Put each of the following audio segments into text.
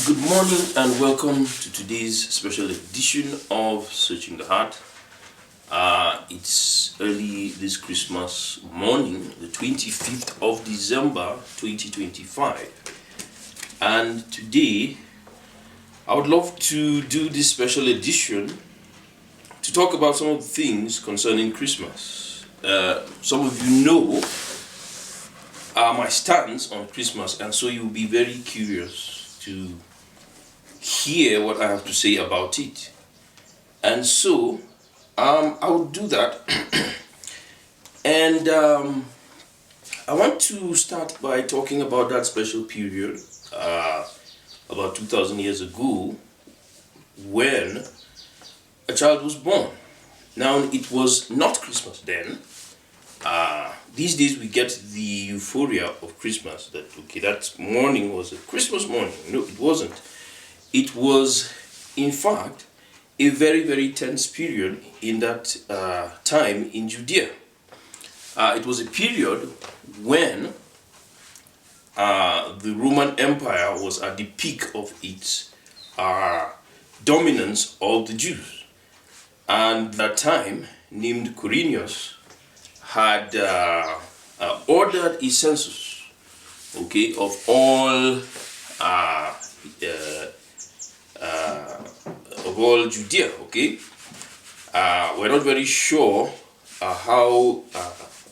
Good morning and welcome to today's special edition of Searching the Heart. It's early this Christmas morning, the 25th of December 2025. And today, I would love to do this special edition to talk about some of the things concerning Christmas. Some of you know my stance on Christmas, and so you'll be very curious to hear what I have to say about it. And so I will do that. And I want to start by talking about that special period about 2,000 years ago when a child was born. Now, it was not Christmas then. These days we get the euphoria of Christmas that, okay, that morning was a Christmas morning. No, it wasn't. It was, in fact, a very, very tense period in that time in Judea. It was a period when the Roman Empire was at the peak of its dominance of the Jews. And that time, named Quirinius, had ordered a census, okay, of all Judea, okay. We're not very sure how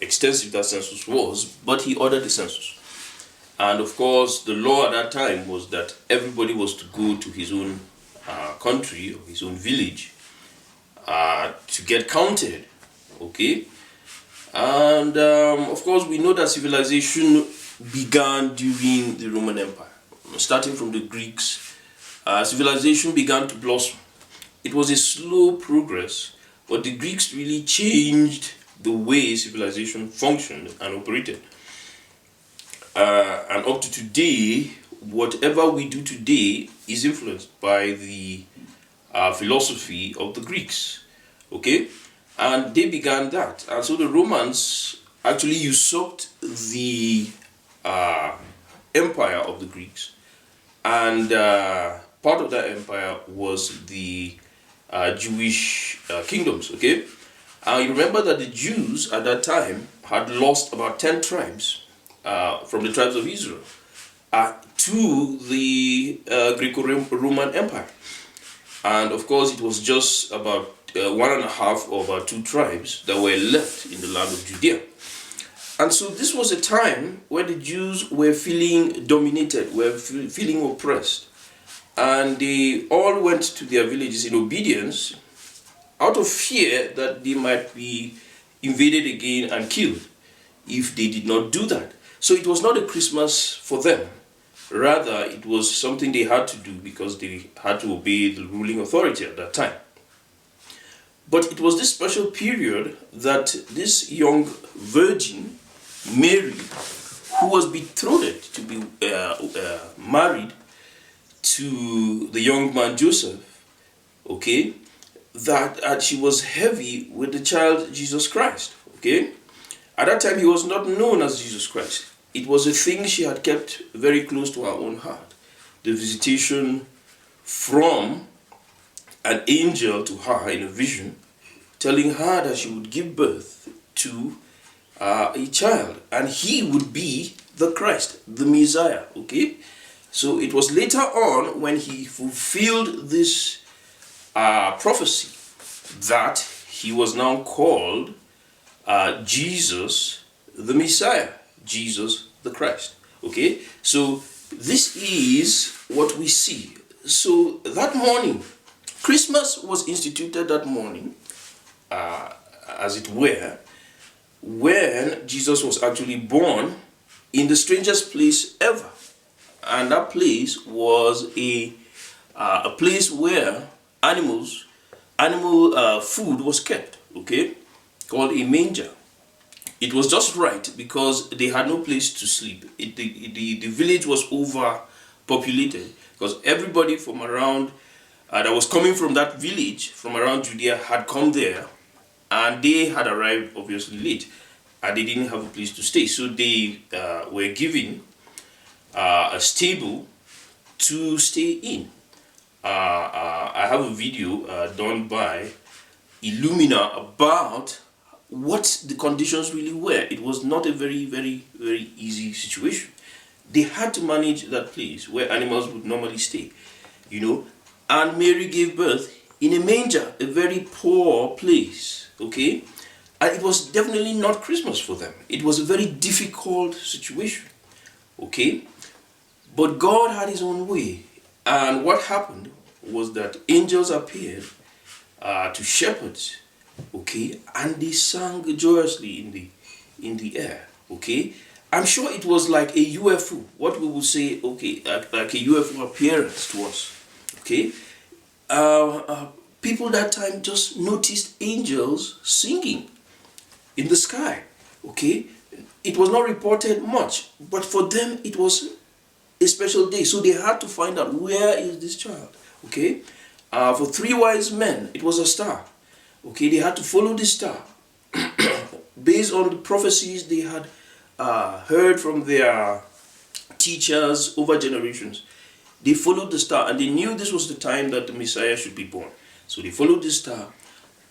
extensive that census was, but he ordered the census. And of course, the law at that time was that everybody was to go to his own country or his own village to get counted, okay. And of course, we know that civilization began during the Roman Empire. Starting from the Greeks, civilization began to blossom. It was a slow progress, but the Greeks really changed the way civilization functioned and operated. And up to today, whatever we do today is influenced by the philosophy of the Greeks. Okay? And they began that. And so the Romans actually usurped the empire of the Greeks. And part of that empire was the Jewish kingdoms, okay? You remember that the Jews at that time had lost about 10 tribes from the tribes of Israel to the Greco-Roman Empire. And of course, it was just about 1.5 or about 2 tribes that were left in the land of Judea. And so this was a time where the Jews were feeling dominated, were feeling oppressed. And they all went to their villages in obedience out of fear that they might be invaded again and killed if they did not do that. So it was not a Christmas for them. Rather, it was something they had to do because they had to obey the ruling authority at that time. But it was this special period that this young virgin, Mary, who was betrothed to be married to the young man Joseph, okay, that she was heavy with the child Jesus Christ, okay. At that time, he was not known as Jesus Christ. It was a thing she had kept very close to her own heart. The visitation from an angel to her in a vision, telling her that she would give birth to a child, and he would be the Christ, the Messiah, okay? So it was later on when he fulfilled this prophecy that he was now called Jesus, the Messiah, Jesus, the Christ, okay? So this is what we see. So that morning, Christmas was instituted that morning, as it were, when Jesus was actually born in the strangest place ever. And that place was a place where animal food was kept, okay, called a manger. It was just right because they had no place to sleep. The village was overpopulated because everybody from around that was coming from that village, from around Judea, had come there, and they had arrived obviously late, and they didn't have a place to stay. So they were given a stable to stay in. I have a video done by Illumina about what the conditions really were. It was not a very, very, very easy situation. They had to manage that place where animals would normally stay, and Mary gave birth in a manger, a very poor place, okay? And it was definitely not Christmas for them. It was a very difficult situation, okay? But God had his own way. And what happened was that angels appeared to shepherds, okay? And they sang joyously in the air, okay? I'm sure it was like a UFO, what we would say, okay, like a UFO appearance to us, okay? People that time just noticed angels singing in the sky, okay? It was not reported much, but for them it was a special day, so they had to find out, where is this child, okay? For 3 wise men, it was a star, okay? They had to follow this star based on the prophecies they had heard from their teachers over generations. They followed the star, and they knew this was the time that the Messiah should be born. So they followed the star,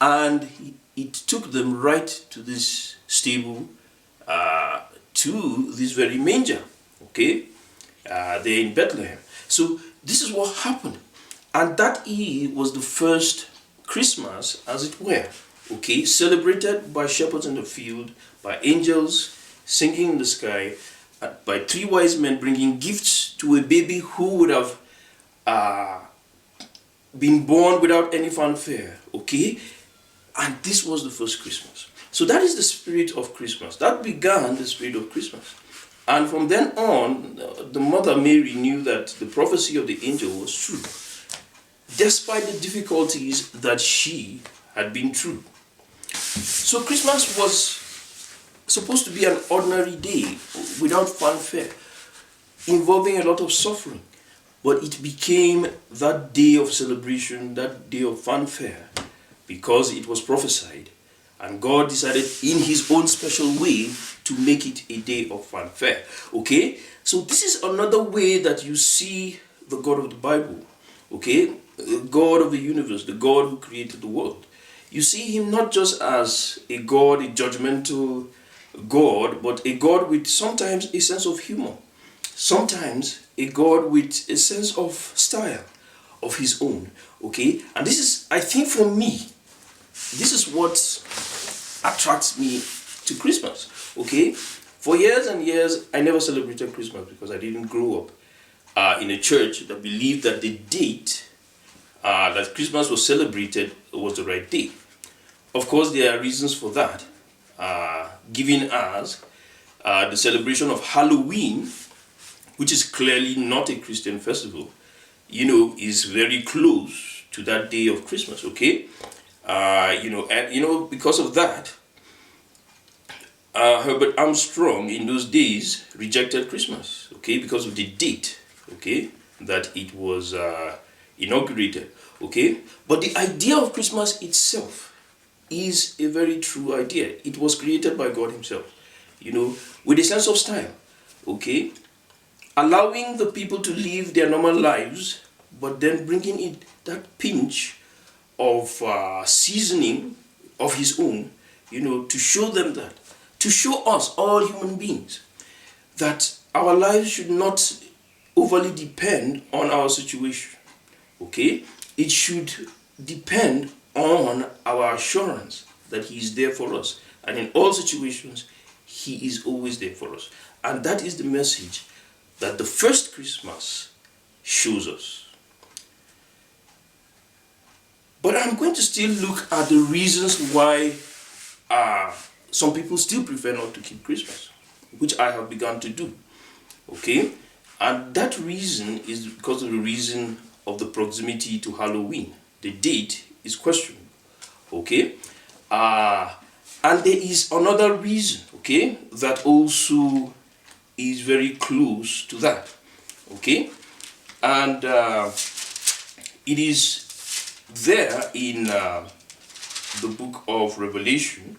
and it took them right to this stable, to this very manger, okay? They're in Bethlehem. So this is what happened. And that was the first Christmas, as it were, okay? Celebrated by shepherds in the field, by angels singing in the sky, by 3 wise men bringing gifts to a baby who would have been born without any fanfare, okay? And this was the first Christmas. So that is the spirit of Christmas. That began the spirit of Christmas. And from then on, the mother Mary knew that the prophecy of the angel was true, despite the difficulties that she had been through. So Christmas was supposed to be an ordinary day without fanfare, involving a lot of suffering. But it became that day of celebration, that day of fanfare, because it was prophesied. And God decided in his own special way to make it a day of fanfare. Okay? So this is another way that you see the God of the Bible. Okay? The God of the universe, the God who created the world. You see him not just as a God, a judgmental God, but a God with sometimes a sense of humor. Sometimes a God with a sense of style of his own. Okay? And this is, I think for me, this is what attracts me to Christmas. Okay? For years and years, I never celebrated Christmas because I didn't grow up in a church that believed that the date that Christmas was celebrated was the right day. Of course, there are reasons for that. Given as the celebration of Halloween, which is clearly not a Christian festival, is very close to that day of Christmas, okay? And because of that, Herbert Armstrong in those days rejected Christmas, okay, because of the date, okay, that it was inaugurated, okay? But the idea of Christmas itself is a very true idea. It was created by God himself, with a sense of style, okay? Allowing the people to live their normal lives, but then bringing in that pinch of seasoning of his own, to show them that, to show us, all human beings, that our lives should not overly depend on our situation, okay? It should depend on our assurance that he is there for us. And in all situations, he is always there for us. And that is the message that the first Christmas shows us. But I'm going to still look at the reasons why some people still prefer not to keep Christmas, which I have begun to do. Okay? And that reason is because of the reason of the proximity to Halloween. The date is questionable. Okay? And there is another reason, okay, that also is very close to that. Okay? And it is there in the book of Revelation.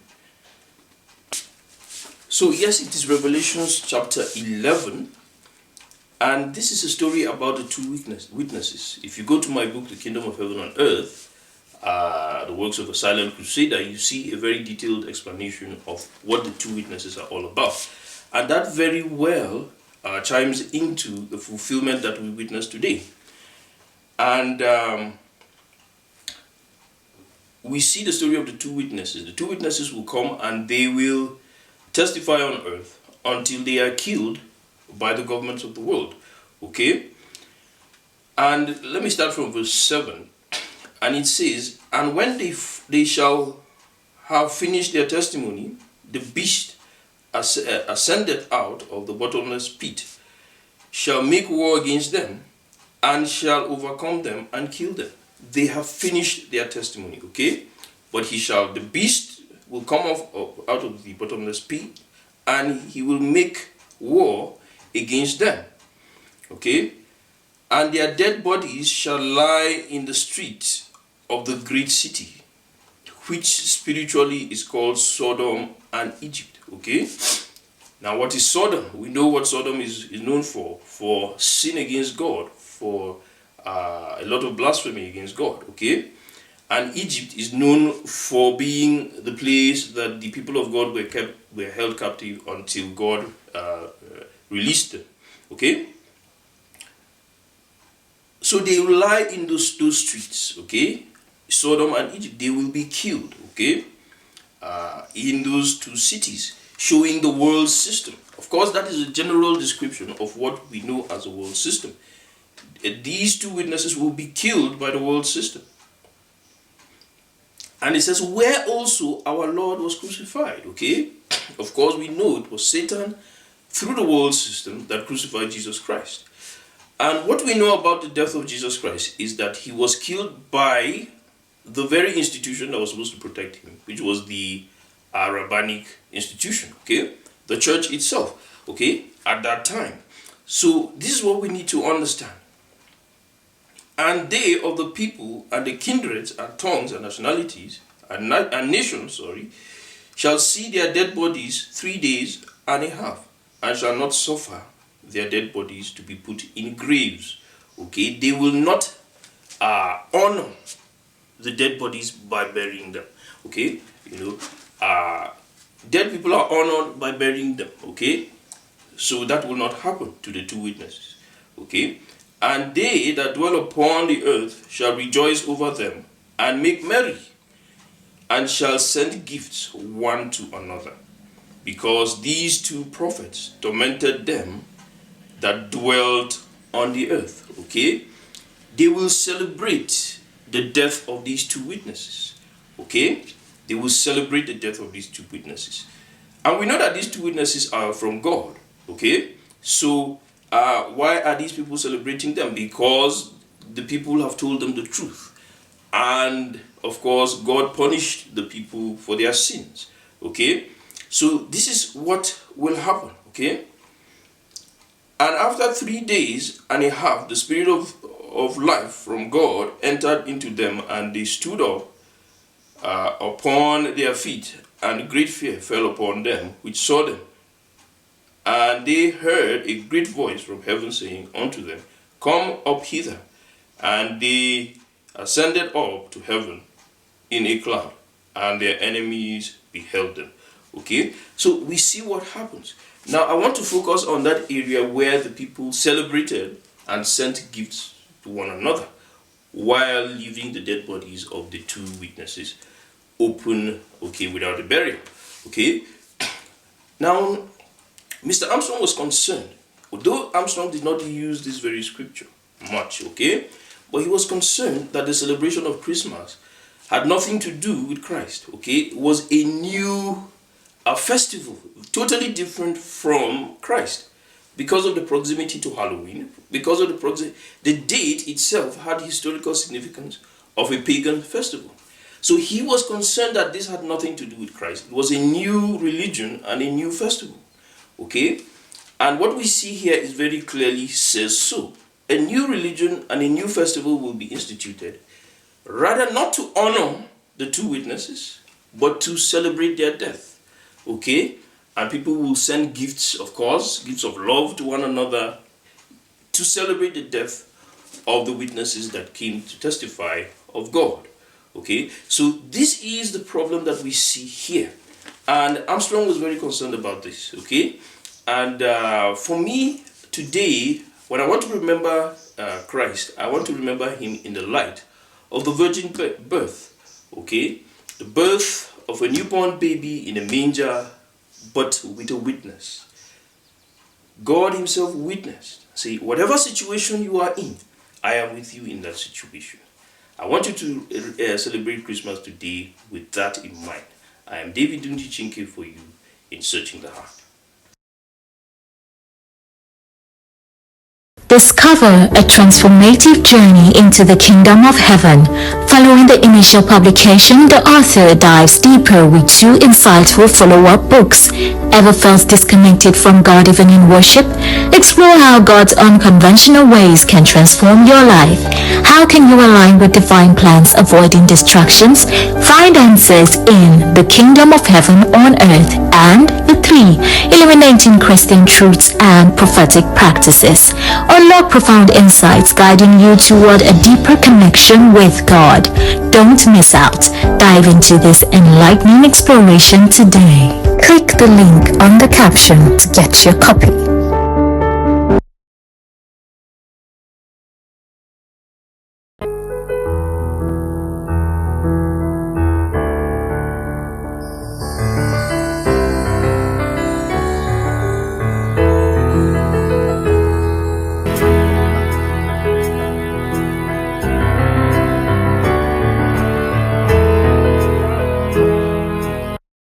So yes, it is Revelation chapter 11, And this is a story about the two witnesses. If you go to my book, The Kingdom of Heaven on Earth, the works of a silent crusader, you see a very detailed explanation of what the two witnesses are all about. And that very well chimes into the fulfillment that we witness today. And we see the story of the two witnesses. The two witnesses will come and they will testify on earth until they are killed by the governments of the world. Okay? And let me start from verse 7. And it says, and when they shall have finished their testimony, the beast ascended out of the bottomless pit, shall make war against them, and shall overcome them and kill them. They have finished their testimony, okay? But the beast will come out of the bottomless pit, and he will make war against them, okay? And their dead bodies shall lie in the streets of the great city, which spiritually is called Sodom and Egypt, okay? Now, what is Sodom? We know what Sodom is known for sin against God, for a lot of blasphemy against God, okay? And Egypt is known for being the place that the people of God were held captive until God released them, okay? So they will lie in those streets, okay? Sodom and Egypt, they will be killed, okay? In those two cities, showing the world system. Of course, that is a general description of what we know as a world system. These two witnesses will be killed by the world system. And it says, where also our Lord was crucified, okay? Of course, we know it was Satan through the world system that crucified Jesus Christ. And what we know about the death of Jesus Christ is that he was killed by the very institution that was supposed to protect him, which was the rabbinic institution, okay? The church itself, okay, at that time. So this is what we need to understand. And they of the people and the kindreds and tongues and nationalities and nations, shall see their dead bodies 3 days and a half, and shall not suffer their dead bodies to be put in graves. Okay, they will not honor the dead bodies by burying them. Okay, dead people are honored by burying them. Okay, so that will not happen to the two witnesses. Okay, and they that dwell upon the earth shall rejoice over them and make merry, and shall send gifts one to another, because these two prophets tormented them that dwelt on the earth. Okay, they will celebrate the death of these two witnesses. Okay, they will celebrate the death of these two witnesses, and we know that these two witnesses are from God. Okay, so why are these people celebrating them? Because the people have told them the truth, and of course God punished the people for their sins. Okay, so this is what will happen. Okay, and after 3 days and a half, the spirit of life from God entered into them, and they stood up upon their feet, and great fear fell upon them which saw them. And they heard a great voice from heaven saying unto them, Come up hither. And they ascended up to heaven in a cloud, and their enemies beheld them. Okay, so we see what happens. Now I want to focus on that area where the people celebrated and sent gifts to one another while leaving the dead bodies of the two witnesses open, okay, without a burial. Okay, now Mr. Armstrong was concerned, although Armstrong did not use this very scripture much, okay, but he was concerned that the celebration of Christmas had nothing to do with Christ. Okay, it was a new festival, totally different from Christ, because of the proximity to Halloween, because of the date itself had historical significance of a pagan festival. So he was concerned that this had nothing to do with Christ. It was a new religion and a new festival. Okay, and what we see here is very clearly says so. A new religion and a new festival will be instituted, rather not to honor the two witnesses, but to celebrate their death. Okay, and people will send gifts, of course, gifts of love to one another, to celebrate the death of the witnesses that came to testify of God. Okay, so this is the problem that we see here, and Armstrong was very concerned about this. Okay, and for me today, when I want to remember Christ, I want to remember him in the light of the virgin birth. Okay, the birth of a newborn baby in a manger, but with a witness. God himself witnessed. See, whatever situation you are in, I am with you in that situation. I want you to celebrate Christmas today with that in mind. I am David Dunji Chinke for you in Searching the Heart. Discover a transformative journey into the kingdom of heaven. Following the initial publication, the author dives deeper with 2 insightful follow-up books. Ever felt disconnected from God even in worship? Explore how God's unconventional ways can transform your life. How can you align with divine plans, avoiding distractions? Find answers in The Kingdom of Heaven on Earth and The 3, Illuminating Christian Truths and Prophetic Practices. Unlock profound insights guiding you toward a deeper connection with God. Don't miss out. Dive into this enlightening exploration today. Click the link on the caption to get your copy.